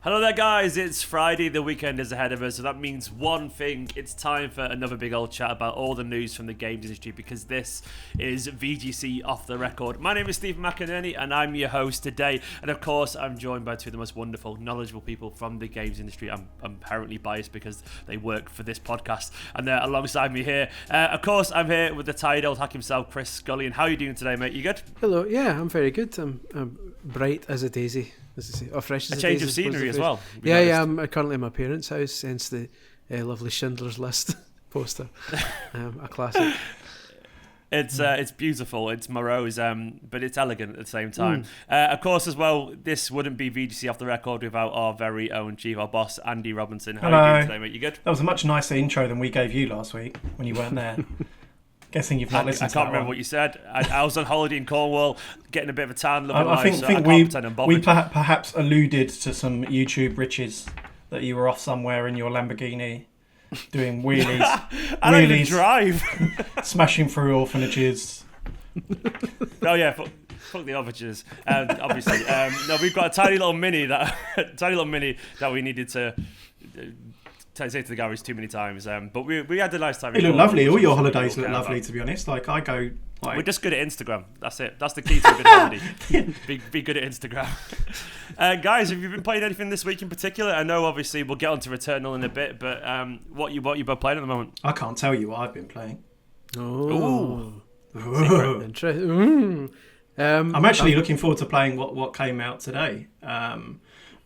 Hello there, guys. It's Friday. The weekend is ahead of us, so that means one thing. It's time for another big old chat about all the news from the games industry, because this is VGC Off The Record. My name is Steven McInerney, and I'm your host today. And of course, I'm joined by two of the most wonderful, knowledgeable people from the games industry. I'm apparently biased because they work for this podcast, and they're alongside me here. Of course, I'm here with the tired old hack himself, Chris Scullion. How are you doing today, mate? You good? Hello. Yeah, I'm very good. I'm bright as a daisy. Fresh as a change of scenery as well. Yeah. I'm currently at my parents' house, hence the lovely Schindler's List poster. A classic. It's beautiful. It's morose, but it's elegant at the same time. Of course, as well, this wouldn't be VGC Off The Record without our very own chief, our boss, Andy Robinson. How are you doing today, mate? You good? That was a much nicer intro than we gave you last week when you weren't there. Guessing you've not listened to that. I can't remember what you said. I was on holiday in Cornwall, getting a bit of a tan. I think we perhaps alluded to some YouTube riches, that you were off somewhere in your Lamborghini doing wheelies. I don't even drive. Smashing through orphanages. Oh yeah, fuck the orphanages. Obviously, no, we've got a tiny little mini that we needed to. Say to the garage too many times, but we had a nice time. They look lovely. All your holidays look lovely, to be honest. Like I go. We're just good at Instagram. That's it. That's the key to a good holiday. Be good at Instagram. Guys, have you been playing anything this week in particular? I know, obviously, we'll get onto Returnal in a bit, but what you both playing at the moment? I can't tell you what I've been playing. Interesting. I'm actually looking forward to playing what came out today.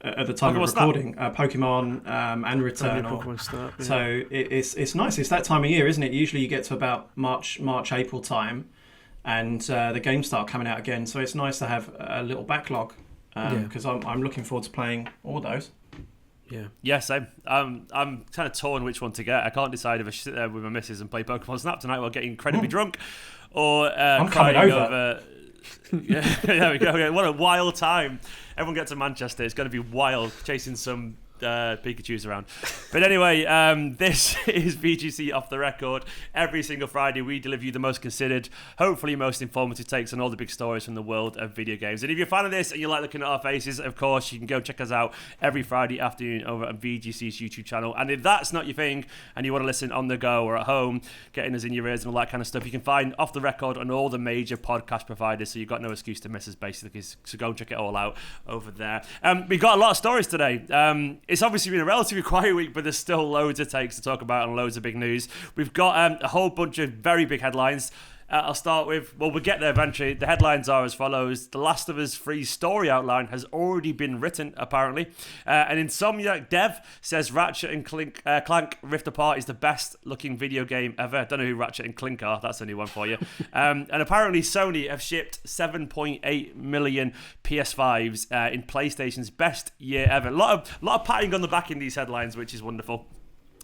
At the time of recording, Pokemon and Returnal. So it's nice. It's that time of year, isn't it? Usually you get to about March, April time, and the games start coming out again. So it's nice to have a little backlog because I'm looking forward to playing all those. Yeah, same. I'm kind of torn which one to get. I can't decide if I should sit there with my missus and play Pokemon Snap tonight while getting incredibly drunk, or I'm coming over. Yeah, there we go. Okay, what a wild time. Everyone gets to Manchester. It's going to be wild, chasing some Pikachus around. But anyway, this is VGC Off The Record. Every single Friday, we deliver you the most considered, hopefully most informative takes on all the big stories from the world of video games. And if you're a fan of this and you like looking at our faces, of course, you can go check us out every Friday afternoon over on VGC's YouTube channel. And if that's not your thing and you want to listen on the go or at home, getting us in your ears and all that kind of stuff, you can find Off The Record on all the major podcast providers, so you've got no excuse to miss us, basically. So go and check it all out over there. We've got a lot of stories today. It's obviously been a relatively quiet week, but there's still loads of takes to talk about and loads of big news. We've got a whole bunch of very big headlines. I'll start with, we'll get there eventually. The headlines are as follows. The Last of Us 3 story outline has already been written, apparently. An Insomniac dev says Ratchet and Clank Rift Apart is the best looking video game ever. I don't know who Ratchet and Clank are. That's a new one for you. And apparently Sony have shipped 7.8 million PS5s in PlayStation's best year ever. A lot of patting on the back in these headlines, which is wonderful.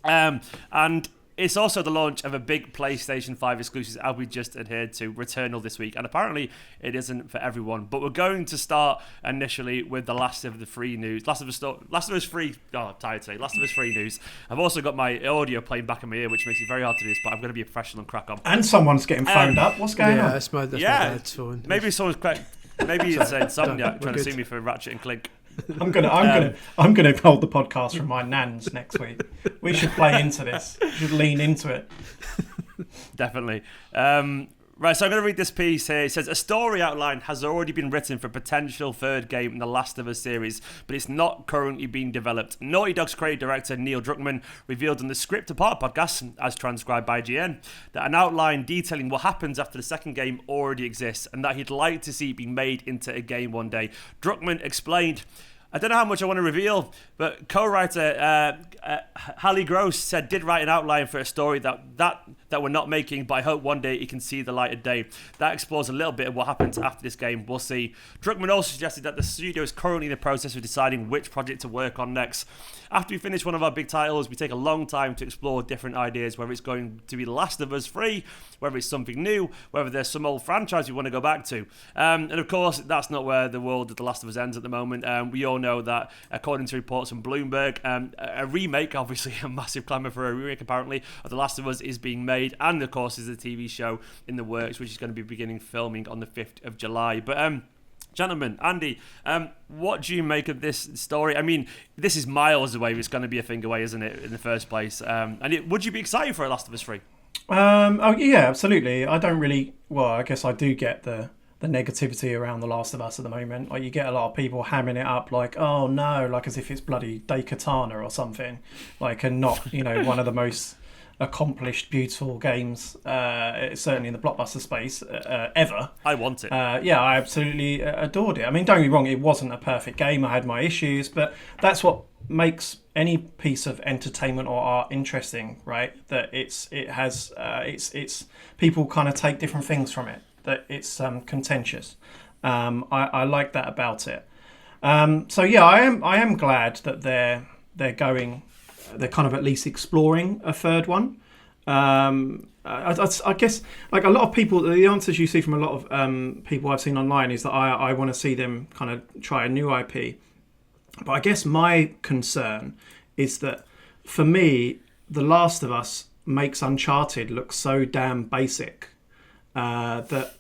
And it's also the launch of a big PlayStation 5 exclusive, as we just adhered to, Returnal this week. And apparently it isn't for everyone. But we're going to start initially with the Last of the 3 news. Last of Us 3 news. I've also got my audio playing back in my ear, which makes it very hard to do this, but I'm going to be a professional and crack on. And someone's getting phoned up. What's going on? That's my dad's phone. Maybe someone's maybe it's Insomniac trying to sue me for Ratchet and Clank. I'm gonna hold the podcast from my nans next week. We should play into this. We should lean into it. Definitely. Right, so I'm going to read this piece here. It says, a story outline has already been written for a potential third game in the Last of Us series, but it's not currently being developed. Naughty Dog's creative director Neil Druckmann revealed on the Script Apart podcast, as transcribed by IGN, that an outline detailing what happens after the second game already exists, and that he'd like to see it being made into a game one day. Druckmann explained, I don't know how much I want to reveal, but co-writer Hallie Gross did write an outline for a story that we're not making, but I hope one day it can see the light of day. That explores a little bit of what happens after this game. We'll see. Druckmann also suggested that the studio is currently in the process of deciding which project to work on next. After we finish one of our big titles, we take a long time to explore different ideas, whether it's going to be The Last of Us 3, whether it's something new, whether there's some old franchise we want to go back to. And of course, that's not where the world of The Last of Us ends at the moment. We all know that, according to reports from Bloomberg, a remake, obviously a massive clamour for a remake apparently, of The Last of Us is being made, and of course there's a TV show in the works which is going to be beginning filming on the 5th of July. But Gentlemen, Andy, what do you make of this story? I mean, this is miles away. It's going to be a thing away, isn't it, in the first place? Would you be excited for a Last of Us 3? Oh yeah, absolutely. I don't really. Well, I guess I do get the negativity around The Last of Us at the moment. Like, you get a lot of people hamming it up like, oh no, like as if it's bloody Daikatana or something, like, and not, one of the most accomplished, beautiful games, certainly in the blockbuster space, ever. I want it. Yeah, I absolutely adored it. I mean, don't get me wrong, it wasn't a perfect game. I had my issues, but that's what makes any piece of entertainment or art interesting, right? That it's people kind of take different things from it. That it's contentious. I like that about it. So yeah, I am glad that they're kind of at least exploring a third one. I guess, like, a lot of people, the answers you see from a lot of people I've seen online is that I want to see them kind of try a new IP. But I guess my concern is that, for me, The Last of Us makes Uncharted look so damn basic that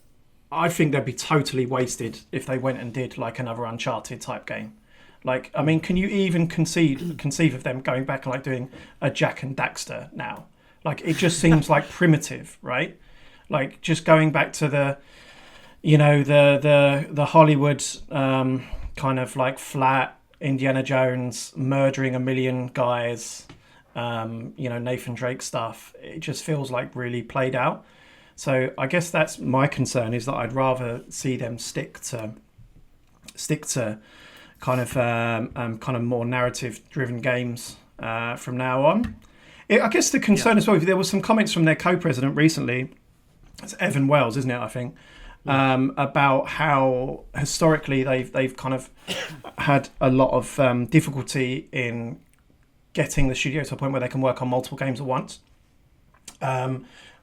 I think they'd be totally wasted if they went and did like another Uncharted type game. Like, I mean, can you even conceive of them going back and like doing a Jak and Daxter now? Like, it just seems like primitive, right? Like, just going back to the Hollywood kind of like flat Indiana Jones murdering a million guys, Nathan Drake stuff. It just feels like really played out. So I guess that's my concern, is that I'd rather see them stick to kind of more narrative-driven games from now on. I guess the concern as well, there was some comments from their co-president recently, it's Evan Wells, isn't it, I think, about how historically they've kind of had a lot of difficulty in getting the studio to a point where they can work on multiple games at once.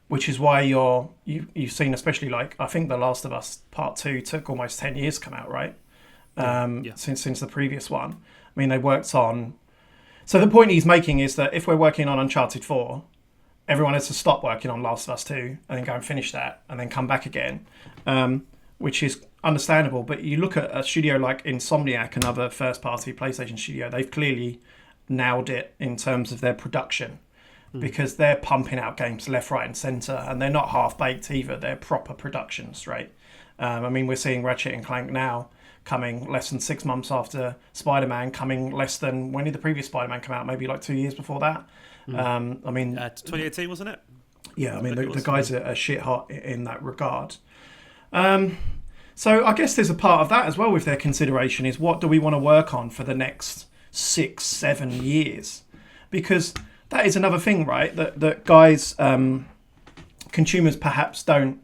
Which is why you've seen, especially, like, I think The Last of Us Part 2 took almost 10 years to come out, right? Since the previous one. I mean, they worked on... So the point he's making is that if we're working on Uncharted 4, everyone has to stop working on Last of Us 2 and then go and finish that and then come back again, which is understandable. But you look at a studio like Insomniac, another first-party PlayStation studio, they've clearly nailed it in terms of their production. Because they're pumping out games left, right and centre, and they're not half-baked either. They're proper productions, right? I mean, we're seeing Ratchet and Clank now coming less than 6 months after Spider-Man, coming less than... When did the previous Spider-Man come out? Maybe like 2 years before that? I mean... 2018, wasn't it? Yeah, I mean, the guys are shit hot in that regard. So I guess there's a part of that as well with their consideration, is what do we want to work on for the next 6-7 years? Because... that is another thing, right? That guys, consumers perhaps don't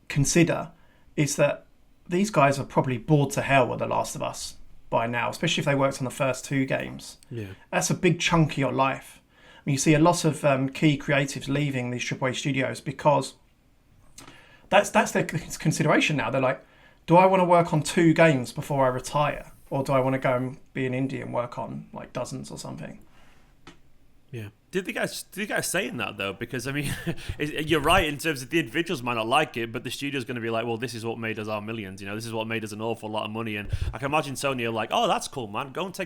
consider, is that these guys are probably bored to hell with The Last of Us by now, especially if they worked on the first 2 games. Yeah, that's a big chunk of your life. I mean, you see a lot of key creatives leaving these AAA studios because that's their consideration now. They're like, do I want to work on 2 games before I retire, or do I want to go and be an indie and work on like dozens or something? Yeah. Did you guys saying that though? Because I mean, you're right in terms of the individuals might not like it, but the studio's going to be like, well, this is what made us our millions. This is what made us an awful lot of money. And I can imagine Sony are like, oh, that's cool, man. Go and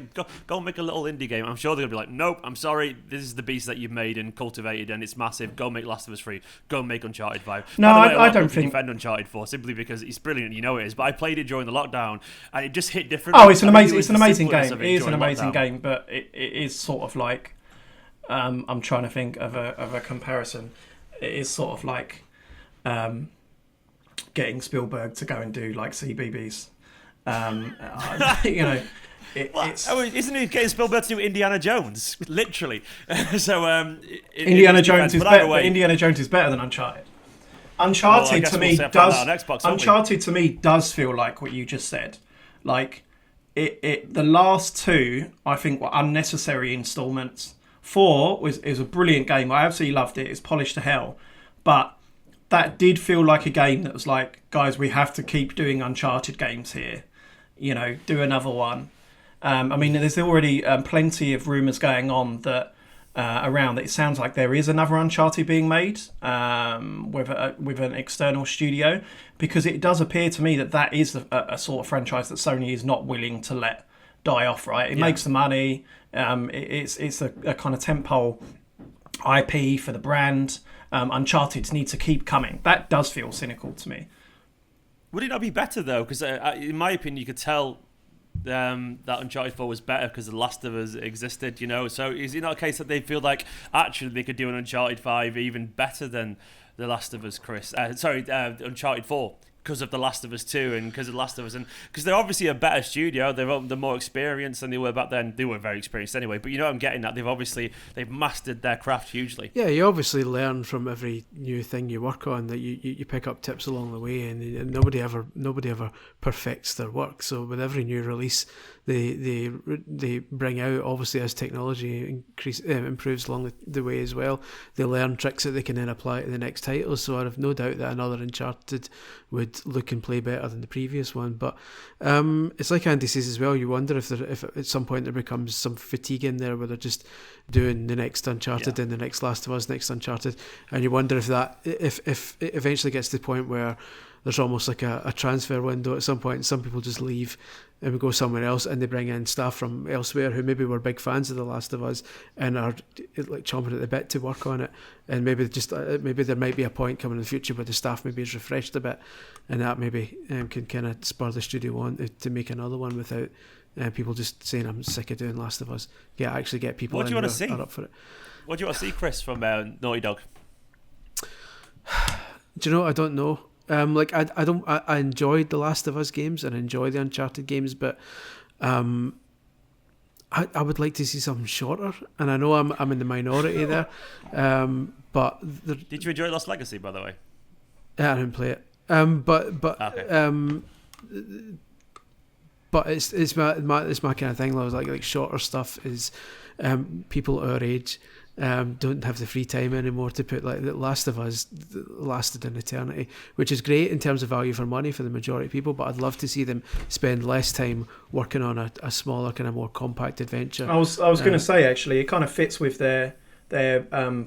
make a little indie game. I'm sure they're going to be like, nope, I'm sorry, this is the beast that you've made and cultivated, and it's massive. Go make Last of Us 3. Go make Uncharted 5. No, I don't think defend Uncharted 4 simply because it's brilliant. You know it is. But I played it during the lockdown, and it just hit different. Oh, it's an amazing game. It is an amazing game, but it is sort of like. I'm trying to think of a comparison. It is sort of like getting Spielberg to go and do like CBBS. Isn't he getting Spielberg to do Indiana Jones? Literally. So Indiana Jones is better. Indiana Jones is better than Uncharted. Uncharted to me does feel like what you just said. Like the last 2, I think, were unnecessary installments. 4 is a brilliant game. I absolutely loved it. It's polished to hell. But that did feel like a game that was like, guys, we have to keep doing Uncharted games here. Do another one. I mean, there's already plenty of rumours going on that around that it sounds like there is another Uncharted being made with an external studio, because it does appear to me that is a sort of franchise that Sony is not willing to let die off. Right, it makes the money. It's a kind of tentpole IP for the brand. Uncharted needs to keep coming. That does feel cynical to me. Would it not be better though? Because in my opinion, you could tell that Uncharted 4 was better because The Last of Us existed, you know. So is it not a case that they feel like actually they could do an Uncharted 5 even better than The Last of Us, Chris? Uncharted 4. Because of The Last of Us 2 and because of The Last of Us, and because they're obviously a better studio, they're more experienced than they were back then. They were very experienced anyway, but you know what I'm getting at. They've mastered their craft hugely. Yeah, you obviously learn from every new thing you work on, that you pick up tips along the way, and nobody ever perfects their work. So with every new release they bring out, obviously as technology improves along the way as well, they learn tricks that they can then apply to the next title. So I have no doubt that another Uncharted would look and play better than the previous one. But it's like Andy says as well, you wonder if at some point there becomes some fatigue in there where they're just doing the next Uncharted and the next Last of Us, next Uncharted, and you wonder if it eventually gets to the point where there's almost like a transfer window at some point, and some people just leave and go somewhere else, and they bring in staff from elsewhere who maybe were big fans of The Last of Us and are like chomping at the bit to work on it. And maybe there might be a point coming in the future where the staff maybe is refreshed a bit, and that maybe can kind of spur the studio on to make another one without people just saying, I'm sick of doing Last of Us. Actually get people what do you want to see? Are up for it. What do you want to see, Chris, from Naughty Dog? Do you know? I don't know. I enjoyed the Last of Us games and I enjoy the Uncharted games, but I would like to see something shorter. And I know I'm in the minority there, but did you enjoy Lost Legacy, by the way? I didn't play it. But it's my kind of thing. Like shorter stuff is people our age don't have the free time anymore to put, like, The Last of Us lasted an eternity, which is great in terms of value for money for the majority of people, but I'd love to see them spend less time working on a smaller, kind of more compact adventure. I was going to say, actually, it kind of fits with their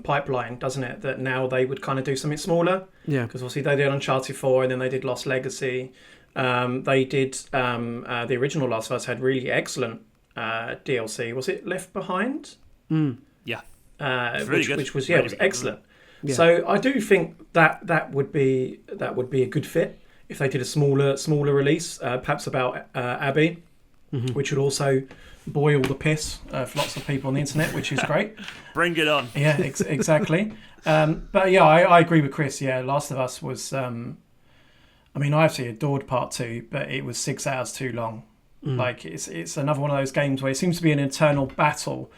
pipeline, doesn't it? That now they would kind of do something smaller. Yeah. Because obviously they did Uncharted 4 and then they did Lost Legacy. They did the original Last of Us had really excellent DLC. Was it Left Behind? Yeah. Which was excellent. Yeah. So I do think that would be a good fit if they did a smaller release, perhaps about Abby, which would also boil the piss for lots of people on the internet, which is great. Bring it on. Yeah, exactly. But yeah, I agree with Chris. Yeah, Last of Us was. I mean, I actually adored Part 2, but it was 6 hours too long. Like it's another one of those games where it seems to be an eternal battle.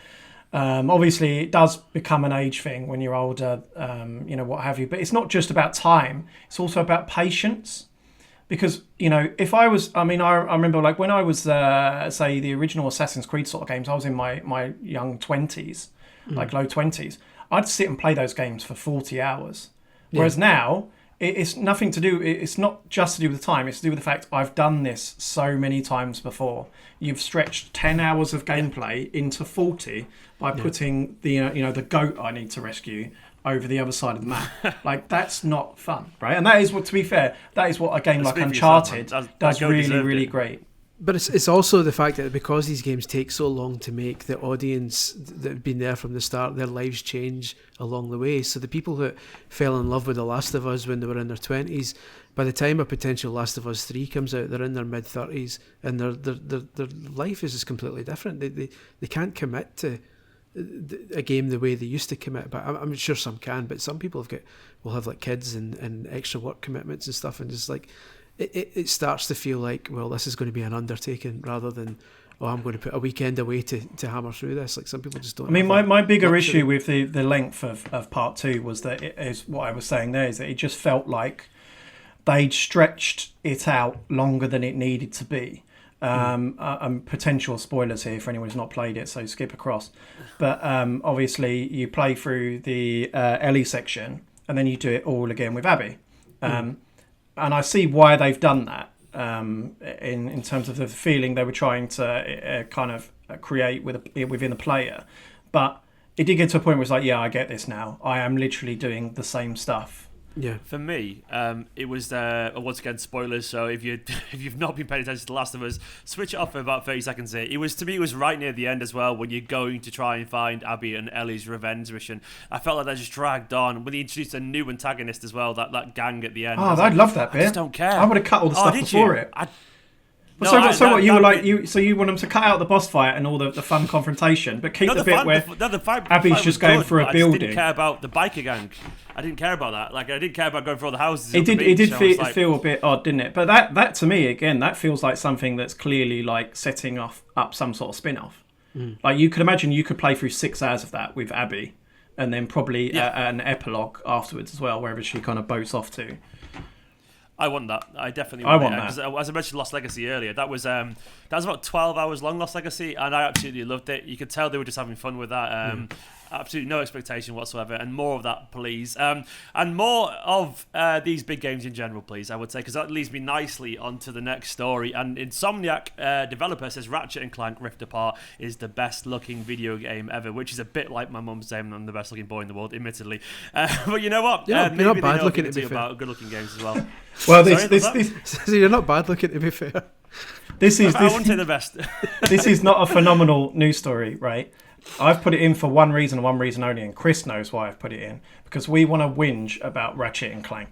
Obviously, it does become an age thing when you're older, what have you. But it's not just about time; it's also about patience. Because if I was, I remember like when I was, say, the original Assassin's Creed sort of games, I was in my young 20s, like low 20s. I'd sit and play those games for 40 hours. Whereas now, it's nothing to do. It's not just to do with the time. It's to do with the fact I've done this so many times before. You've stretched 10 hours of gameplay into 40 by putting the goat I need to rescue over the other side of the map. Like, that's not fun, right? And that is what, to be fair, that is what a game like Uncharted does really great. But it's also the fact that because these games take so long to make, the audience that have been there from the start, their lives change along the way. So the people that fell in love with The Last of Us when they were in their 20s, by the time a potential Last of Us 3 comes out, they're in their mid-30s, and their life is just completely different. They can't commit to a game the way they used to commit. But I'm sure some can, but some people will have like kids and extra work commitments and stuff, and just like... It starts to feel like, well, this is going to be an undertaking rather than, I'm going to put a weekend away to hammer through this. Like, some people just don't. I mean, my bigger issue with the length of Part 2 was that it is what I was saying there, is that it just felt like they'd stretched it out longer than it needed to be. Potential spoilers here for anyone who's not played it, so skip across. But obviously, you play through the Ellie section and then you do it all again with Abby. And I see why they've done that in terms of the feeling they were trying to kind of create within the player. But it did get to a point where it's like, yeah, I get this now. I am literally doing the same stuff. Yeah. For me, it was once again spoilers. So if you've not been paying attention to The Last of Us, switch it off for about 30 seconds here. It was right near the end as well when you're going to try and find Abby and Ellie's revenge mission. I felt like that just dragged on when they introduced a new antagonist as well. That gang at the end. Oh, I'd love that bit. I just don't care. I would have cut all the stuff before it. So you want them to cut out the boss fight and all the fun confrontation, but keep the bit where Abby's just going through a building. I didn't care about the biker gang. I didn't care about that. Like, I didn't care about going through all the houses. It did feel a bit odd, didn't it? But that to me, again, that feels like something that's clearly like setting up some sort of spin-off. Like, you could imagine you could play through 6 hours of that with Abby, and then probably an epilogue afterwards as well, wherever she kind of boats off to. I want that. I definitely want that. As I mentioned Lost Legacy earlier, that was about 12 hours long, Lost Legacy, and I absolutely loved it. You could tell they were just having fun with that. Absolutely no expectation whatsoever, and more of that, please. And more of these big games in general, please, I would say, because that leads me nicely onto the next story. And Insomniac developer says Ratchet Clank Rift Apart is the best looking video game ever, which is a bit like my mum saying I'm the best looking boy in the world, admittedly. But you know what? Yeah, you're not bad looking, to be fair. About good looking games as well. Well, you're not bad looking, to be fair. I wouldn't say the best. This is not a phenomenal news story, right? I've put it in for one reason only, and Chris knows why I've put it in, because we want to whinge about Ratchet and Clank,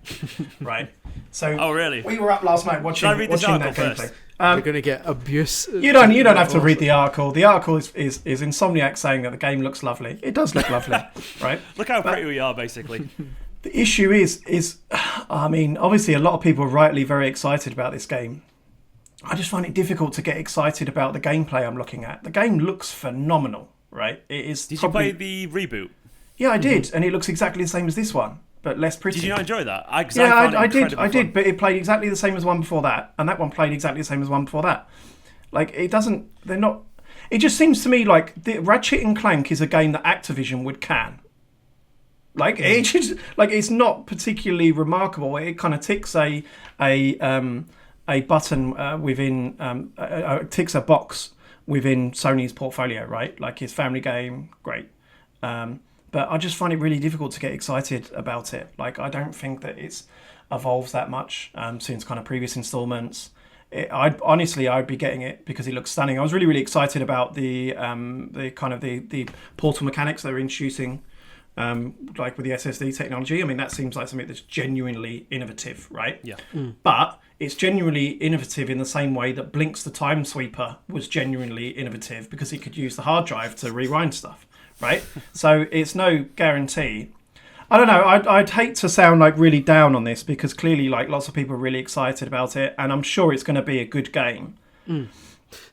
right? So, oh really? We were up last night watching that gameplay. You're going to get abuse. You don't have to read the article. The article is Insomniac saying that the game looks lovely. It does look lovely, right? Look how pretty we are, basically. The issue is, I mean, obviously a lot of people are rightly very excited about this game. I just find it difficult to get excited about the gameplay I'm looking at. The game looks phenomenal. Right, it is. Did you play the reboot? Yeah, I did, and it looks exactly the same as this one, but less pretty. Did you not enjoy that? I did, but it played exactly the same as one before that, and that one played exactly the same as one before that. Like, it doesn't. They're not. It just seems to me like the Ratchet and Clank is a game that Activision would can. Like, it just, like, it's not particularly remarkable. It kind of ticks a button within ticks a box within Sony's portfolio, right? Like, his family game, great. But I just find it really difficult to get excited about it. Like, I don't think that it's evolved that much since kind of previous installments. I'd be getting it because it looks stunning. I was really, really excited about the portal mechanics they were introducing, like with the SSD technology. I mean, that seems like something that's genuinely innovative, right? Yeah. But it's genuinely innovative in the same way that Blink's the Time Sweeper was genuinely innovative because it could use the hard drive to rewind stuff, right? So it's no guarantee. I don't know. I'd hate to sound like really down on this because clearly, like, lots of people are really excited about it, and I'm sure it's going to be a good game.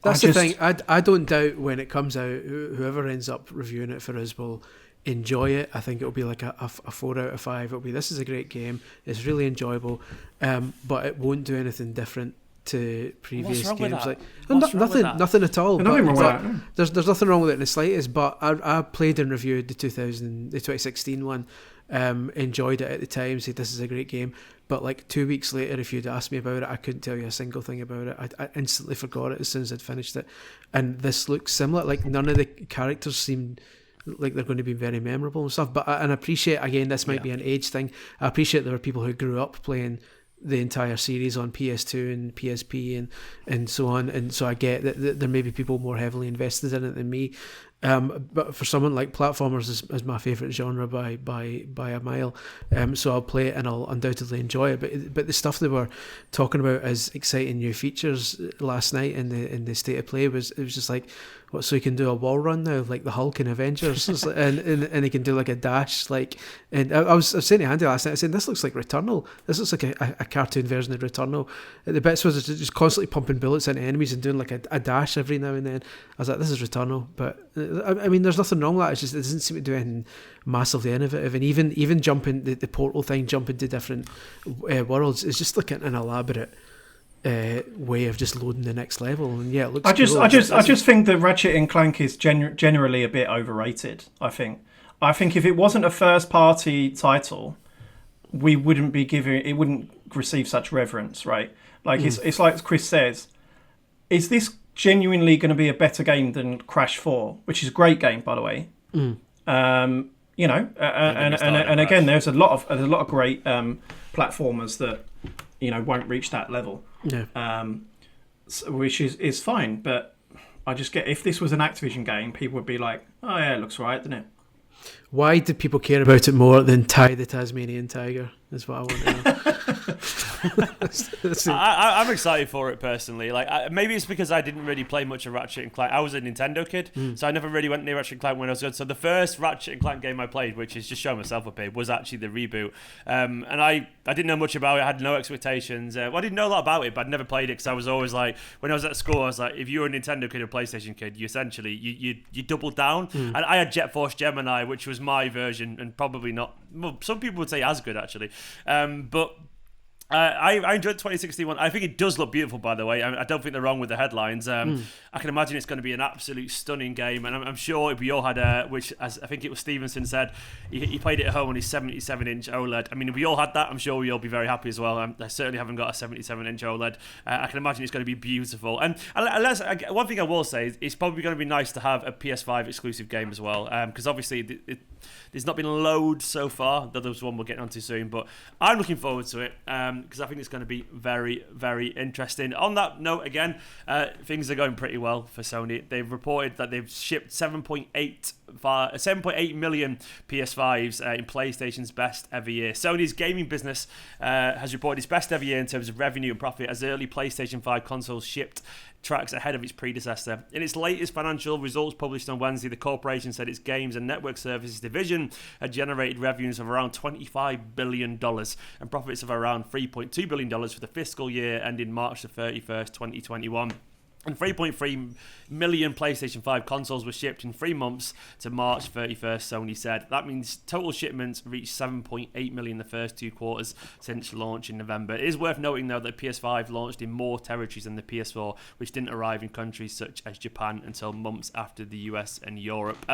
That's the thing. I don't doubt when it comes out, whoever ends up reviewing it for us will enjoy it. I think it'll be like a 4 out of 5. It'll be, this is a great game. It's really enjoyable, but it won't do anything different to previous games. Like nothing at all. Nothing wrong with that. There's nothing wrong with it in the slightest. But I played and reviewed the 2016 one. Enjoyed it at the time. Said this is a great game. But like 2 weeks later, if you'd asked me about it, I couldn't tell you a single thing about it. I instantly forgot it as soon as I'd finished it. And this looks similar. Like, none of the characters seem like they're going to be very memorable and stuff. But I appreciate, again, this might be an age thing. I appreciate there are people who grew up playing the entire series on PS2 and PSP and so on, and so I get that there may be people more heavily invested in it than me. But for someone like platformers is my favourite genre by a mile. So I'll play it and I'll undoubtedly enjoy it. But the stuff they were talking about as exciting new features last night in the state of play it was just like, what, so he can do a wall run now, like the Hulk in Avengers, and he can do like a dash, like. And I was saying to Andy last night, I said, this looks like Returnal. This looks like a cartoon version of Returnal. The bits was just constantly pumping bullets into enemies and doing like a dash every now and then. I was like, this is Returnal, but I mean, there's nothing wrong with that. It's just, it doesn't seem to do anything massively innovative, and even jumping the portal thing, jumping to different worlds, is just like an elaborate way of just loading the next level. And yeah, it looks. I just think that Ratchet and Clank is generally a bit overrated. I think if it wasn't a first party title, we wouldn't be giving it wouldn't receive such reverence, right? Like it's like Chris says, is this genuinely going to be a better game than Crash 4, which is a great game, by the way? You know, and again, there's a lot of great platformers that won't reach that level. Yeah. Which is fine, but I just get, if this was an Activision game, people would be like, oh yeah, it looks right, doesn't it? Why do people care about it more than Ty the Tasmanian Tiger? Is what I want to know. I'm excited for it personally. Like, maybe it's because I didn't really play much of Ratchet and Clank. I was a Nintendo kid, so I never really went near Ratchet and Clank when I was good. So the first Ratchet and Clank game I played, which is just showing myself up here, was actually the reboot. And I didn't know much about it. I had no expectations. Well, I didn't know a lot about it, but I'd never played it because I was always like, when I was at school, I was like, if you were a Nintendo kid or a PlayStation kid, you essentially you doubled down. And I had Jet Force Gemini, which was my version, and probably not. Well, some people would say as good actually, but. I enjoyed the 2016 one. I think it does look beautiful, by the way. I don't think they're wrong with the headlines. I can imagine it's going to be an absolute stunning game, and I'm sure we all had which, as I think it was Stevenson said, he played it at home on his 77-inch OLED. I mean, if we all had that, I'm sure we all be very happy as well. I certainly haven't got a 77-inch OLED. I can imagine it's going to be beautiful. And one thing I will say is it's probably going to be nice to have a PS5 exclusive game as well, because obviously there's not been loads so far. There's one we're getting onto soon, but I'm looking forward to it. Because I think it's going to be very, very interesting. On that note, again, things are going pretty well for Sony. They've reported that they've shipped 7.8 million PS5s in PlayStation's best ever year. Sony's gaming business has reported its best ever year in terms of revenue and profit as early PlayStation 5 consoles shipped tracks ahead of its predecessor. In its latest financial results published on Wednesday, the corporation said its games and network services division had generated revenues of around $25 billion and profits of around $3.2 billion for the fiscal year ending March the 31st, 2021. And 3.3 million PlayStation 5 consoles were shipped in 3 months to March 31st, Sony said. That means total shipments reached 7.8 million in the first 2 quarters since launch in November. It is worth noting, though, that PS5 launched in more territories than the PS4, which didn't arrive in countries such as Japan until months after the US and Europe.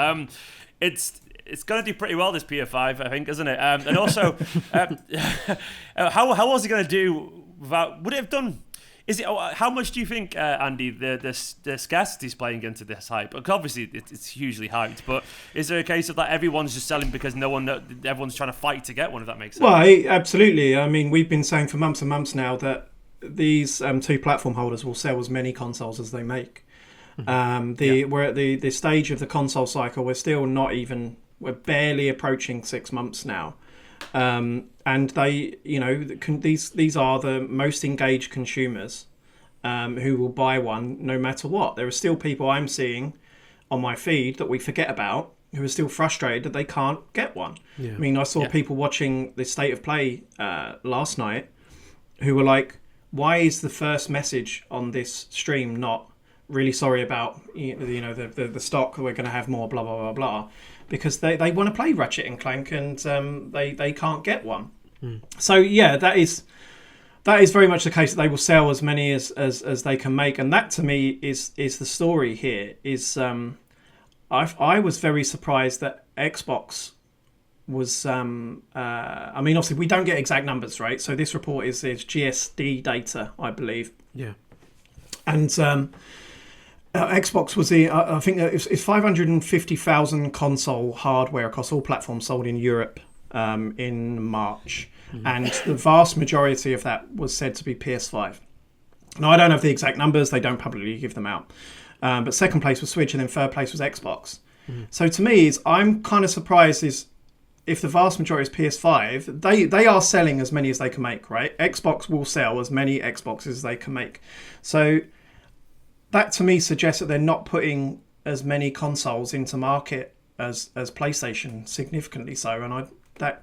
It's going to do pretty well, this PS5, I think, isn't it? And also, how was it going to do without... Would it have done... How much do you think, Andy, the scarcity is playing into this hype? Because obviously it's hugely hyped, but is there a case of that everyone's just selling because everyone's trying to fight to get one, if that makes sense? Well, absolutely. I mean, we've been saying for months and months now that these 2 platform holders will sell as many consoles as they make. We're at the stage of the console cycle. We're barely approaching 6 months now. And they, these are the most engaged consumers who will buy one no matter what. There are still people I'm seeing on my feed that we forget about who are still frustrated that they can't get one. Yeah. I mean, I saw people watching the State of Play last night who were like, why is the first message on this stream not really sorry about the stock, we're going to have more, blah, blah, blah, blah. Because they want to play Ratchet and Clank and they can't get one. So yeah, that is very much the case, that they will sell as many as they can make, and that to me is the story here. I was very surprised that Xbox was. I mean, obviously we don't get exact numbers, right? So this report is GSD data, I believe. Yeah, and. Xbox was I think it's 550,000 console hardware across all platforms sold in Europe in March, and the vast majority of that was said to be PS5. Now I don't have the exact numbers; they don't publicly give them out. But second place was Switch, and then third place was Xbox. So to me, I'm kind of surprised if the vast majority is PS5, they are selling as many as they can make, right? Xbox will sell as many Xboxes as they can make. So that to me suggests that they're not putting as many consoles into market as PlayStation, significantly so, and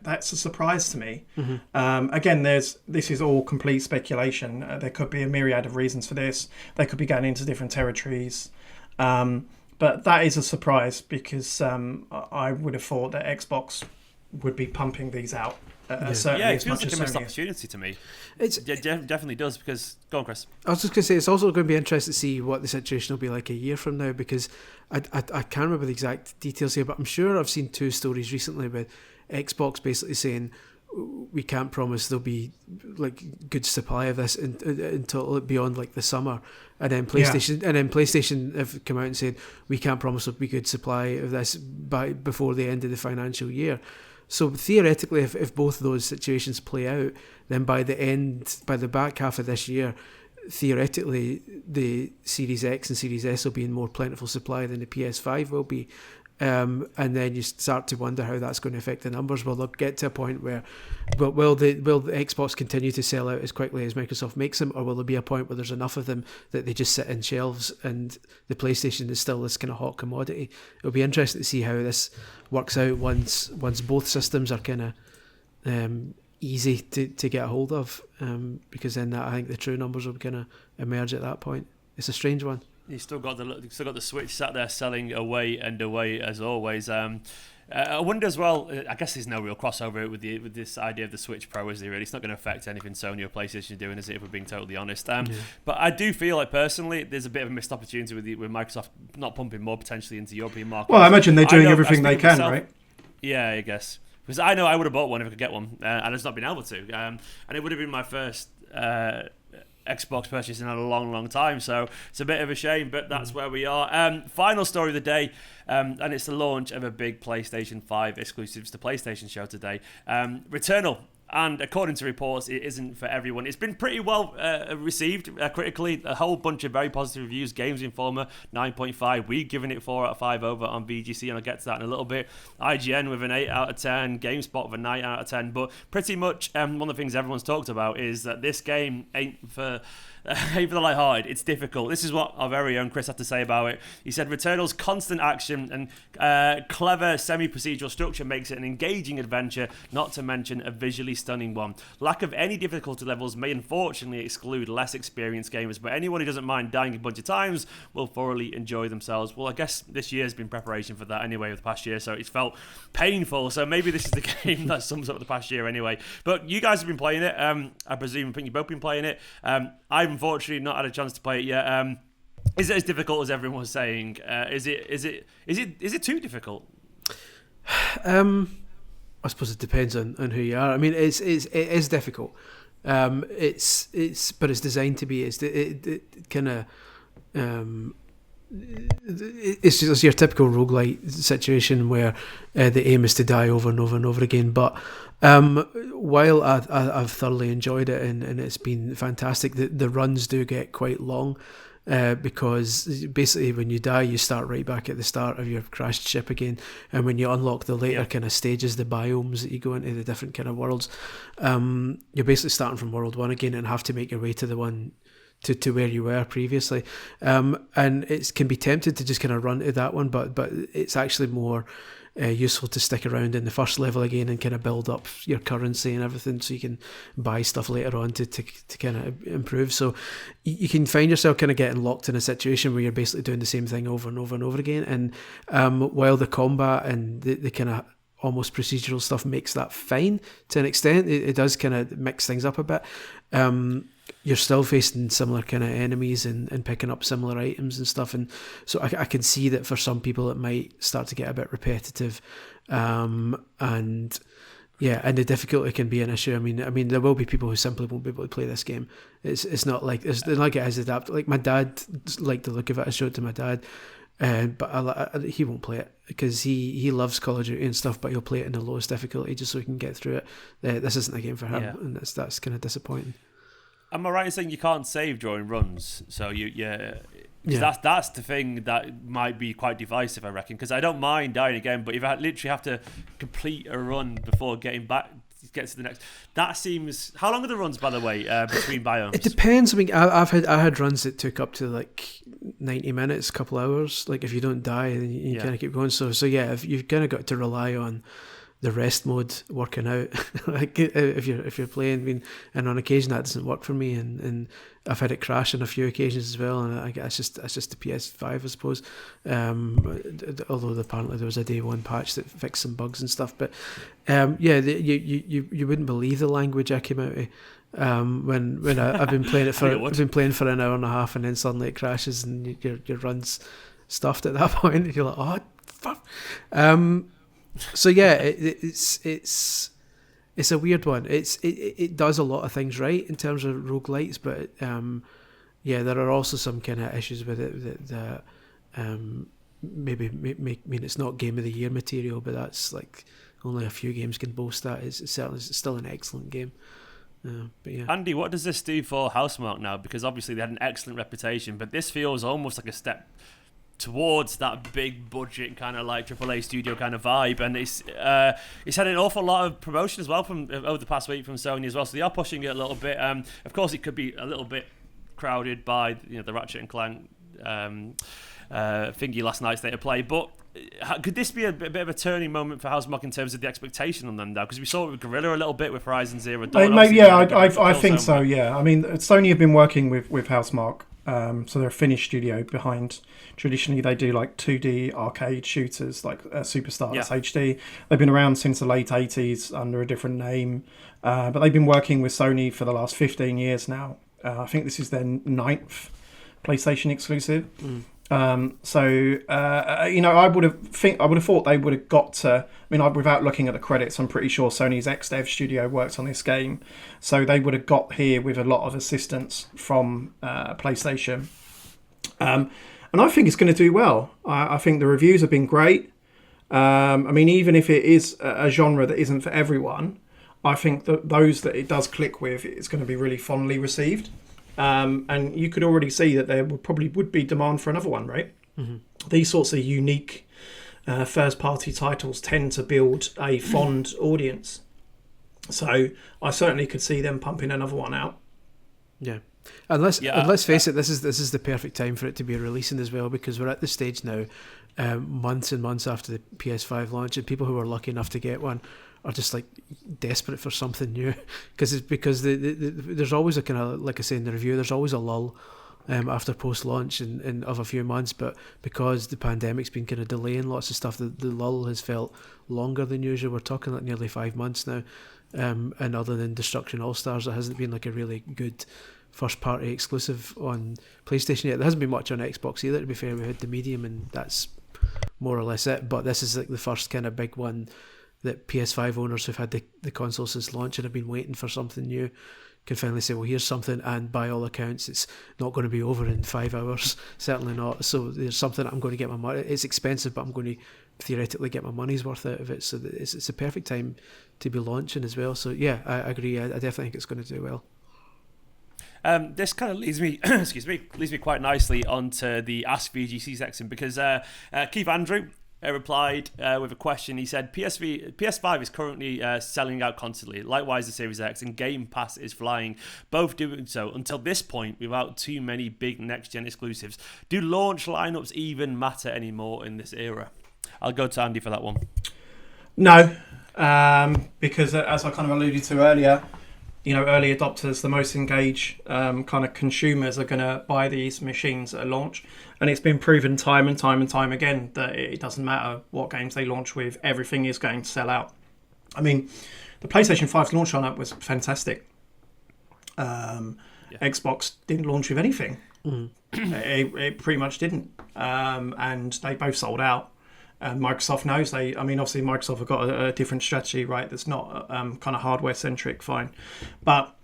that's a surprise to me. Again, this is all complete speculation. There could be a myriad of reasons for this. They could be going into different territories, but that is a surprise because I would have thought that Xbox would be pumping these out. It feels like a missed opportunity to me. It definitely does, because... Go on, Chris. I was just going to say, it's also going to be interesting to see what the situation will be like a year from now, because I can't remember the exact details here, but I'm sure I've seen 2 stories recently with Xbox basically saying, we can't promise there'll be like good supply of this until beyond like the summer, and then PlayStation have come out and said we can't promise there'll be good supply of this before the end of the financial year. So theoretically, if both of those situations play out, then by the back half of this year, theoretically the Series X and Series S will be in more plentiful supply than the PS5 will be. And then you start to wonder how that's going to affect the numbers. Will they get to a point where, will the Xbox continue to sell out as quickly as Microsoft makes them, or will there be a point where there's enough of them that they just sit in shelves and the PlayStation is still this kind of hot commodity? It'll be interesting to see how this works out once both systems are kind of easy to get a hold of, because then I think the true numbers will kind of emerge at that point. It's a strange one. You still got the Switch sat there selling away and away as always. I wonder as well. I guess there's no real crossover with this idea of the Switch Pro, is there? Really, it's not going to affect anything Sony or PlayStation are doing, is it? If we're being totally honest. But I do feel like personally, there's a bit of a missed opportunity with Microsoft not pumping more potentially into European markets. Well, I imagine they're doing everything they can, right? Yeah, I guess. Because I know I would have bought one if I could get one, and I've just not been able to. And it would have been my first Xbox purchase in a long, long time, so it's a bit of a shame, but that's where we are. Final story of the day, and it's the launch of a big PlayStation 5 exclusives to PlayStation show today. Returnal. And according to reports, it isn't for everyone. It's been pretty well received critically. A whole bunch of very positive reviews. Games Informer 9.5. We've given it 4 out of 5 over on VGC, and I'll get to that in a little bit. IGN with an 8 out of 10. GameSpot with a 9 out of 10. But pretty much one of the things everyone's talked about is that this game ain't for the lighthearted. It's difficult. This is what our very own Chris had to say about it. He said Returnal's constant action and clever semi-procedural structure makes it an engaging adventure, not to mention a visually stunning one. Lack of any difficulty levels may unfortunately exclude less experienced gamers, but anyone who doesn't mind dying a bunch of times will thoroughly enjoy themselves. Well, I guess this year's been preparation for that anyway, with the past year, so it's felt painful. So maybe this is the game that sums up the past year anyway. But you guys have been playing it. I presume, I think you've both been playing it. I've unfortunately not had a chance to play it yet. Is it as difficult as everyone was saying? Is it too difficult? I suppose it depends on who you are. I mean, it is difficult. But it's designed to be. It kind of. It's just your typical roguelite situation where the aim is to die over and over and over again. But while I've thoroughly enjoyed it and it's been fantastic, the runs do get quite long. Because basically when you die you start right back at the start of your crashed ship again, and when you unlock the later kind of stages, the biomes that you go into, the different kind of worlds, you're basically starting from world 1 again and have to make your way to the one to where you were previously, and it can be tempted to just kind of run to that one, but it's actually more useful to stick around in the first level again and kind of build up your currency and everything, so you can buy stuff later on to kind of improve. So you can find yourself kind of getting locked in a situation where you're basically doing the same thing over and over and over again. And while the combat and the kind of almost procedural stuff makes that fine to an extent, it does kind of mix things up a bit. You're still facing similar kind of enemies and picking up similar items and stuff, and so I can see that for some people it might start to get a bit repetitive, and the difficulty can be an issue. I mean there will be people who simply won't be able to play this game. It's not like it is adapted. Like my dad liked the look of it. I showed it to my dad, but he won't play it because he loves Call of Duty and stuff, but he'll play it in the lowest difficulty just so he can get through it. This isn't a game for him, and that's kind of disappointing. Am I right in saying you can't save during runs? So that's the thing that might be quite divisive, I reckon. Because I don't mind dying again, but if I literally have to complete a run before getting back, get to the next, that seems. How long are the runs, by the way, between biomes? It depends. I mean, I had runs that took up to like 90 minutes, a couple hours. Like if you don't die, then you kind of keep going. So yeah, if you've kind of got to rely on the rest mode working out, like if you're playing, I mean, and on occasion that doesn't work for me, and I've had it crash on a few occasions as well, and I guess it's just the PS5, I suppose. Although apparently there was a day one patch that fixed some bugs and stuff, but you wouldn't believe the language I came out of. When I've been playing it for an hour and a half, and then suddenly it crashes and your run's stuffed at that point. You're like, oh fuck. So yeah, it's It's a weird one. It does a lot of things right in terms of roguelites, but there are also some kind of issues with it that maybe mean it's not Game of the Year material, but that's like only a few games can boast that. It's certainly still an excellent game. But yeah. Andy, what does this do for Housemarque now? Because obviously they had an excellent reputation, but this feels almost like a step towards that big budget kind of like AAA studio kind of vibe, and it's had an awful lot of promotion as well from over the past week from Sony as well. So they are pushing it a little bit. Of course, it could be a little bit crowded by the Ratchet and Clank thingy last night's state of play, but could this be a bit of a turning moment for Housemarque in terms of the expectation on them now? Because we saw it with Guerrilla a little bit with Horizon Zero Dawn. Maybe, yeah, I think so. Yeah, I mean, Sony have been working with Housemarque. So they're a Finnish studio behind. Traditionally, they do like 2D arcade shooters like Superstars HD. They've been around since the late 80s under a different name, but they've been working with Sony for the last 15 years now. I think this is their 9th PlayStation exclusive. I would have thought they would have got to. I mean, without looking at the credits, I'm pretty sure Sony's ex-dev studio worked on this game, so they would have got here with a lot of assistance from PlayStation. And I think it's going to do well. I think the reviews have been great. I mean, even if it is a genre that isn't for everyone, I think that those that it does click with, it's going to be really fondly received. And you could already see that there would be demand for another one, right? Mm-hmm. These sorts of unique first-party titles tend to build a fond audience. So I certainly could see them pumping another one out. Yeah. And let's face it, this is the perfect time for it to be releasing as well, because we're at the stage now, months and months after the PS5 launch, and people who are lucky enough to get one are just like desperate for something new, because there's always a kind of, like I say in the review, there's always a lull after post-launch and of a few months, but because the pandemic's been kind of delaying lots of stuff, the lull has felt longer than usual. We're talking like nearly 5 months now, and other than Destruction All-Stars, there hasn't been like a really good first-party exclusive on PlayStation yet. There hasn't been much on Xbox either, to be fair. We had the Medium, and that's more or less it, but this is like the first kind of big one that PS5 owners who've had the console since launch and have been waiting for something new can finally say, well, here's something, and by all accounts it's not going to be over in 5 hours, certainly not. So there's something I'm going to get my money. It's expensive, but I'm going to theoretically get my money's worth out of it. So it's a perfect time to be launching as well. So yeah, I agree. I definitely think it's going to do well. This kind of leads me, leads me quite nicely onto the AskVGC section, because Keith Andrew replied with a question. He said, PS5 is currently selling out constantly. Likewise, the Series X, and Game Pass is flying. Both doing so until this point without too many big next-gen exclusives. Do launch lineups even matter anymore in this era? I'll go to Andy for that one. No, because as I kind of alluded to earlier, early adopters, the most engaged kind of consumers are going to buy these machines at launch. And it's been proven time and time again that it doesn't matter what games they launch with, everything is going to sell out. I mean, the PlayStation 5's launch lineup was fantastic. Xbox didn't launch with anything. It pretty much didn't. And they both sold out. And Microsoft knows obviously Microsoft have got a different strategy, right? That's not kind of hardware centric, fine. But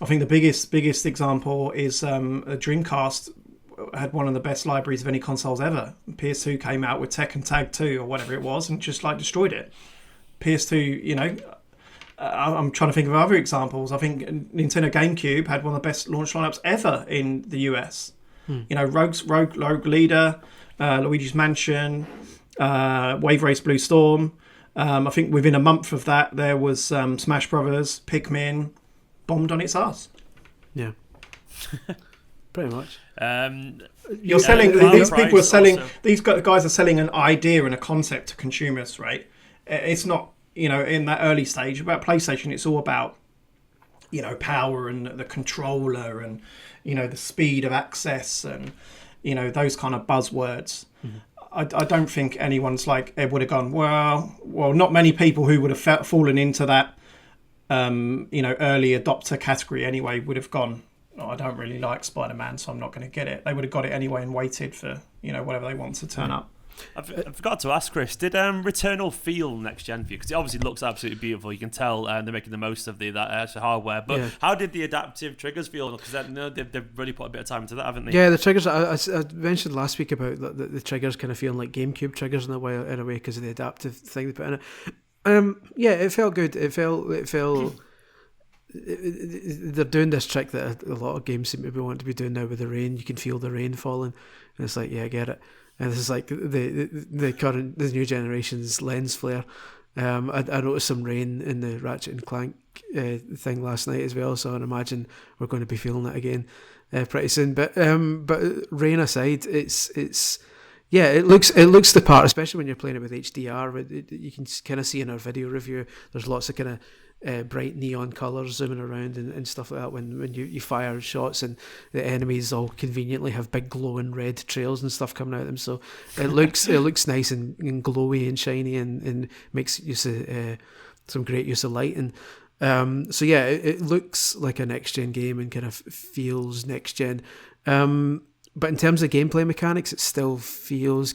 I think the biggest example is a Dreamcast had one of the best libraries of any consoles ever. PS2 came out with Tekken Tag 2 or whatever it was and just like destroyed it. PS2, I'm trying to think of other examples. I think Nintendo GameCube had one of the best launch lineups ever in the US. Rogue Leader, Luigi's Mansion, Wave Race Blue Storm. I think within a month of that, there was Smash Brothers, Pikmin, bombed on its ass. Yeah, pretty much. You're selling. These people are selling. Also. These guys are selling an idea and a concept to consumers, right? It's not, in that early stage about PlayStation. It's all about, power and the controller and, the speed of access and, those kind of buzzwords. Mm-hmm. I don't think anyone's like, it would have gone, well, not many people who would have fallen into that, early adopter category anyway would have gone, I don't really like Spider-Man, so I'm not going to get it. They would have got it anyway and waited for, whatever they want to turn up. I forgot to ask Chris, did Returnal feel next gen for you? Because it obviously looks absolutely beautiful. You can tell they're making the most of that extra hardware. But how did the adaptive triggers feel? Because they've really put a bit of time into that, haven't they? Yeah, the triggers. I mentioned last week about the triggers kind of feeling like GameCube triggers in a way because of the adaptive thing they put in it. Yeah, it felt good. It felt. They're doing this trick that a lot of games seem to be wanting to be doing now with the rain. You can feel the rain falling, and it's like, yeah, I get it. And this is like the new generation's lens flare. I noticed some rain in the Ratchet and Clank thing last night as well, so I imagine we're going to be feeling it again pretty soon. But rain aside, it looks the part, especially when you're playing it with HDR. You can kind of see in our video review, there's lots of kind of bright neon colours zooming around and stuff like that when you fire shots, and the enemies all conveniently have big glowing red trails and stuff coming out of them. So it looks nice and glowy and shiny and makes use of some great use of lighting. So yeah, it looks like a next gen game and kind of feels next gen. But in terms of gameplay mechanics, it still feels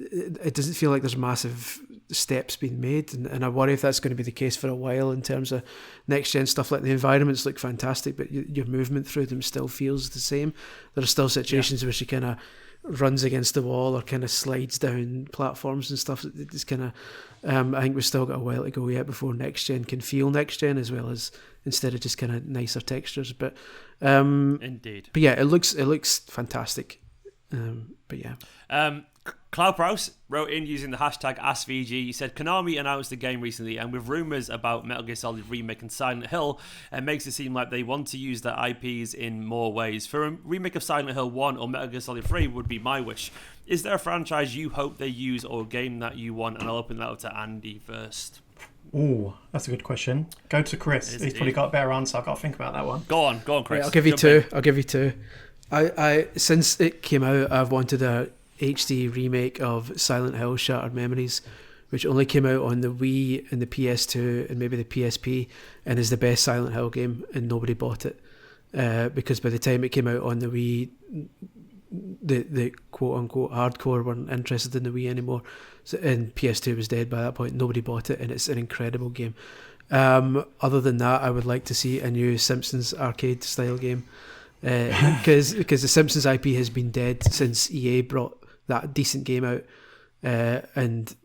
it doesn't feel like there's massive steps being made, and I worry if that's going to be the case for a while in terms of next gen stuff. Like the environments look fantastic, but your movement through them still feels the same. There are still situations where she kind of runs against the wall or kind of slides down platforms and stuff. It's kind of I think we've still got a while to go yet before next gen can feel next gen, as well as instead of just kind of nicer textures. But indeed, but yeah, it looks fantastic. But yeah. Cloud Prowse wrote in using the hashtag AskVGC. He said, Konami announced the game recently, and with rumours about Metal Gear Solid Remake and Silent Hill, it makes it seem like they want to use their IPs in more ways. For a remake of Silent Hill 1 or Metal Gear Solid 3 would be my wish. Is there a franchise you hope they use or a game that you want? And I'll open that up to Andy first. Oh, that's a good question. Go to Chris. He's probably got a better answer. I've got to think about that one. Go on, Chris. Yeah, I'll give you two. I since it came out, I've wanted a HD remake of Silent Hill Shattered Memories, which only came out on the Wii and the PS2 and maybe the PSP, and is the best Silent Hill game, and nobody bought it because by the time it came out on the Wii, the quote unquote hardcore weren't interested in the Wii anymore, and PS2 was dead by that point. Nobody bought it, and it's an incredible game. Other than that, I would like to see a new Simpsons arcade style game, because the Simpsons IP has been dead since EA brought that decent game out, and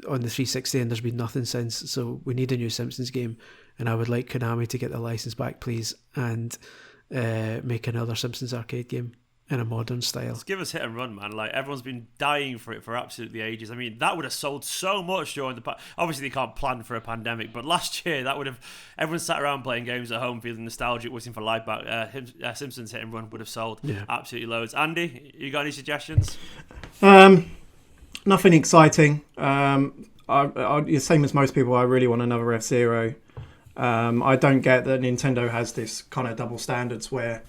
on the 360, and there's been nothing since. So we need a new Simpsons game, and I would like Konami to get the license back, please, and make another Simpsons arcade game in a modern style. Let's give us Hit and Run, man. Like, everyone's been dying for it for absolutely ages. I mean, that would have sold so much during obviously they can't plan for a pandemic, but last year that would have, everyone sat around playing games at home feeling nostalgic, waiting for life back. Simpsons Hit and Run would have sold absolutely loads. Andy, you got any suggestions? Nothing exciting. The same as most people, I really want another F-Zero. I don't get that Nintendo has this kind of double standards where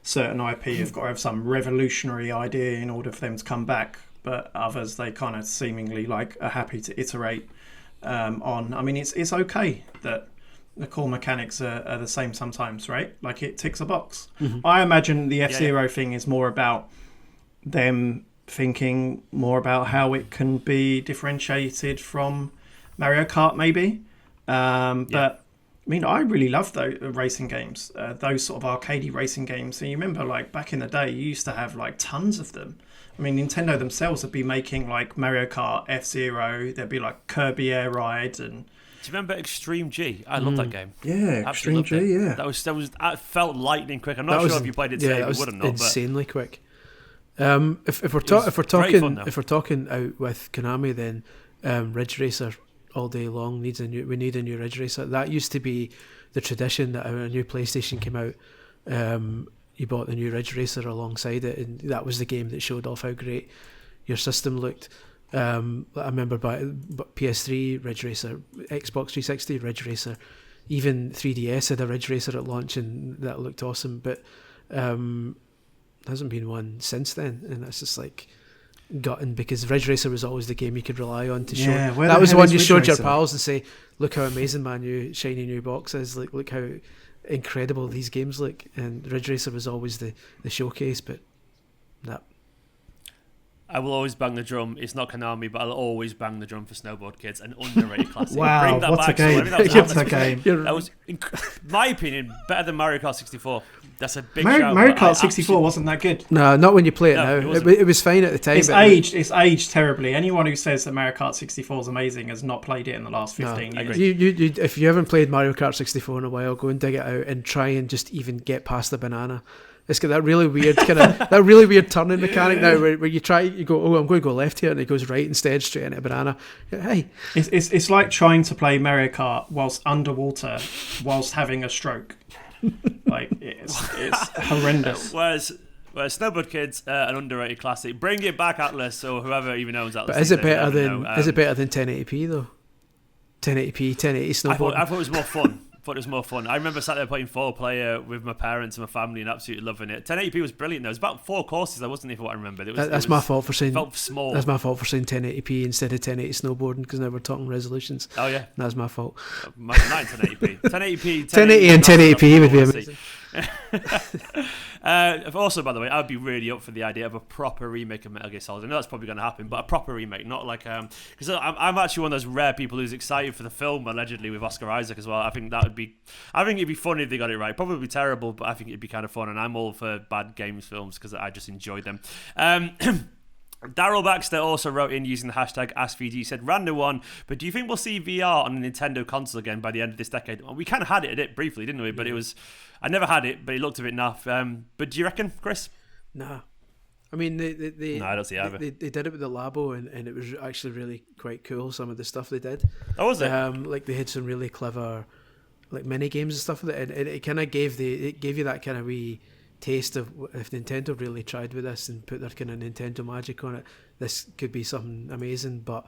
certain IP have got to have some revolutionary idea in order for them to come back, but others they kind of seemingly like are happy to iterate on. I mean, it's okay that the core mechanics are the same sometimes, right? Like, it ticks a box. Mm-hmm. I imagine the F-Zero thing is more about them thinking more about how it can be differentiated from Mario Kart, maybe. But I mean, I really love those racing games, those sort of arcadey racing games. And you remember, like, back in the day, you used to have, like, tons of them. I mean, Nintendo themselves would be making, like, Mario Kart, F-Zero, there'd be, like, Kirby Air Ride. And do you remember Extreme G? I love that game. Yeah, Extreme G, yeah. That was it felt lightning quick. I'm not sure if you played it today, you would have not. Insanely quick. If we're talking out with Konami, then Ridge Racer all day long we need a new Ridge Racer. That used to be the tradition that when a new PlayStation came out, you bought the new Ridge Racer alongside it, and that was the game that showed off how great your system looked. I remember by PS3 Ridge Racer, Xbox 360 Ridge Racer, even 3DS had a Ridge Racer at launch, and that looked awesome. But there hasn't been one since then, and that's just like gutting, because Ridge Racer was always the game you could rely on to show. That was the one you showed your pals and say, "Look how amazing my new shiny new box is! Like, look how incredible these games look." And Ridge Racer was always the showcase, but that. I will always bang the drum. It's not Konami, but I'll always bang the drum for Snowboard Kids, an underrated classic. Wow, Bring that what back. a game. What a game. That was, in my opinion, better than Mario Kart 64. That's a big shout. Mario Kart 64 wasn't that good. No, not when you play it now. It was fine at the time. It's aged terribly. Anyone who says that Mario Kart 64 is amazing has not played it in the last 15 years. You, if you haven't played Mario Kart 64 in a while, go and dig it out and try and just even get past the banana. It's got that really weird turning mechanic now where you go, oh, I'm going to go left here, and it goes right instead, straight into a banana. Hey, it's like trying to play Mario Kart whilst underwater, whilst having a stroke. Like it's horrendous. Whereas Snowboard Kids, an underrated classic. Bring it back, Atlas, or whoever even owns Atlas. But is it better than 1080p though? 1080p, 1080 snowboard. I thought it was more fun. I remember sat there playing 4-player with my parents and my family and absolutely loving it. 1080p was brilliant though. It was about 4 courses though, wasn't it, for what I remember? That's my fault for saying. Felt small. That's my fault for saying 1080p instead of 1080 snowboarding, because now we're talking resolutions. Oh yeah, that's my fault. Not 1080p. 1080 and 1080p would be amazing. Also, by the way, I'd be really up for the idea of a proper remake of Metal Gear Solid. I know that's probably going to happen, but a proper remake, not like because I'm actually one of those rare people who's excited for the film, allegedly with Oscar Isaac as well. I think it'd be funny if they got it right. Probably terrible, but I think it'd be kind of fun. And I'm all for bad games films because I just enjoy them. Daryl Baxter also wrote in using the hashtag AskVGC, said, random one, but do you think we'll see VR on a Nintendo console again by the end of this decade? Well, we kind of had it briefly, didn't we? But I never had it, but it looked a bit naff. But do you reckon, Chris? Nah. I mean, no, I don't see either. They did it with the Labo, and it was actually really quite cool, some of the stuff they did. Oh, was it? Like they had some really clever like mini games and stuff with it, and it kind of gave you that kind of wee taste of if Nintendo really tried with this and put their kind of Nintendo magic on it, this could be something amazing. But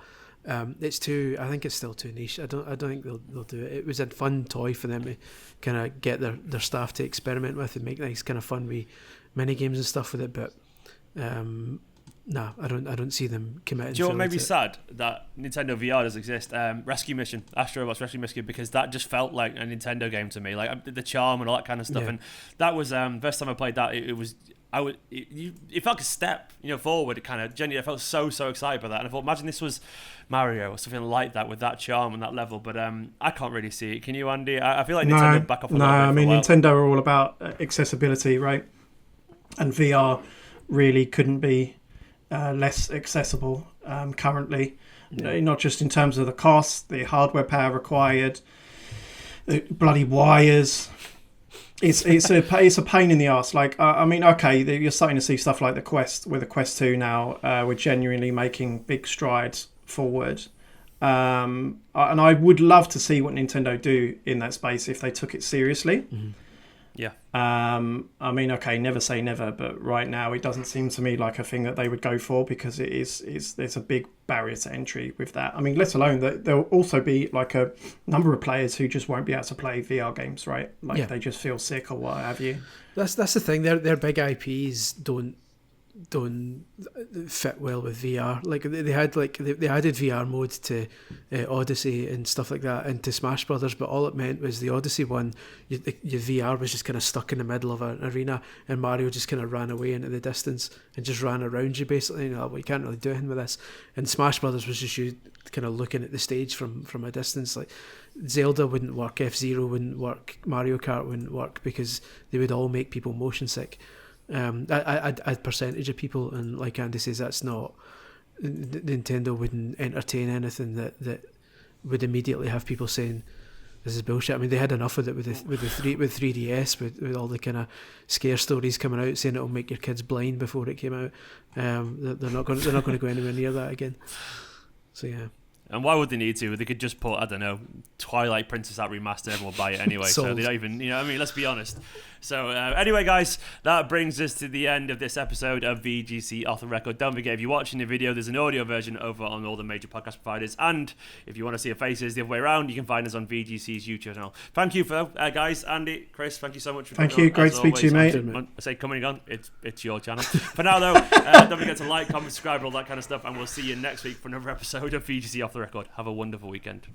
I think it's still too niche. I don't think they'll do it. It was a fun toy for them to kind of get their staff to experiment with and make nice kind of fun wee mini games and stuff with it. But no, I don't see them committing. Do you know what made me sad that Nintendo VR does exist? Rescue Mission, Astro Robot's Rescue Mission, because that just felt like a Nintendo game to me, like the charm and all that kind of stuff. Yeah. And that was first time I played that. It felt like a step, forward. It kind of genuinely, I felt so excited by that, and I thought, imagine this was Mario or something like that with that charm and that level. But I can't really see it. Can you, Andy? I feel like Nintendo back off a little bit. No, I mean Nintendo are all about accessibility, right? And VR really couldn't be less accessible currently. Not just in terms of the cost, the hardware power required, the bloody wires. It's a pain in the arse. Like I mean, okay, you're starting to see stuff like the Quest with the Quest 2 now. We're genuinely making big strides forward, and I would love to see what Nintendo do in that space if they took it seriously. Mm-hmm. Yeah. I mean, okay, never say never, but right now it doesn't seem to me like a thing that they would go for, because there's a big barrier to entry with that. I mean, let alone that there'll also be like a number of players who just won't be able to play VR games, right? Like they just feel sick or what have you. That's the thing. Their big IPs don't fit well with VR. Like they added VR mode to Odyssey and stuff like that, and to Smash Brothers, but all it meant was the Odyssey one, your VR was just kind of stuck in the middle of an arena, and Mario just kind of ran away into the distance and just ran around you basically. You can't really do anything with this. And Smash Brothers was just you kind of looking at the stage from a distance. Like Zelda wouldn't work, F-Zero wouldn't work, Mario Kart wouldn't work, because they would all make people motion sick. A percentage of people, and like Andy says, that's not, Nintendo wouldn't entertain anything that would immediately have people saying this is bullshit. I mean, they had enough of it with 3DS, with all the kind of scare stories coming out saying it'll make your kids blind before it came out. They're not going to go anywhere near that again. So yeah. And why would they need to? They could just put, I don't know, Twilight Princess out remastered, everyone will buy it anyway. So they don't even, let's be honest. So anyway, guys, that brings us to the end of this episode of VGC Off The Record. Don't forget, if you're watching the video, there's an audio version over on all the major podcast providers. And if you want to see our faces the other way around, you can find us on VGC's YouTube channel. Thank you for guys, Andy, Chris, thank you so much for coming on. Thank you, great to speak to you, mate. I say coming on, it's your channel. For now, though, don't forget to like, comment, subscribe, all that kind of stuff, and we'll see you next week for another episode of VGC Off The Record. Have a wonderful weekend.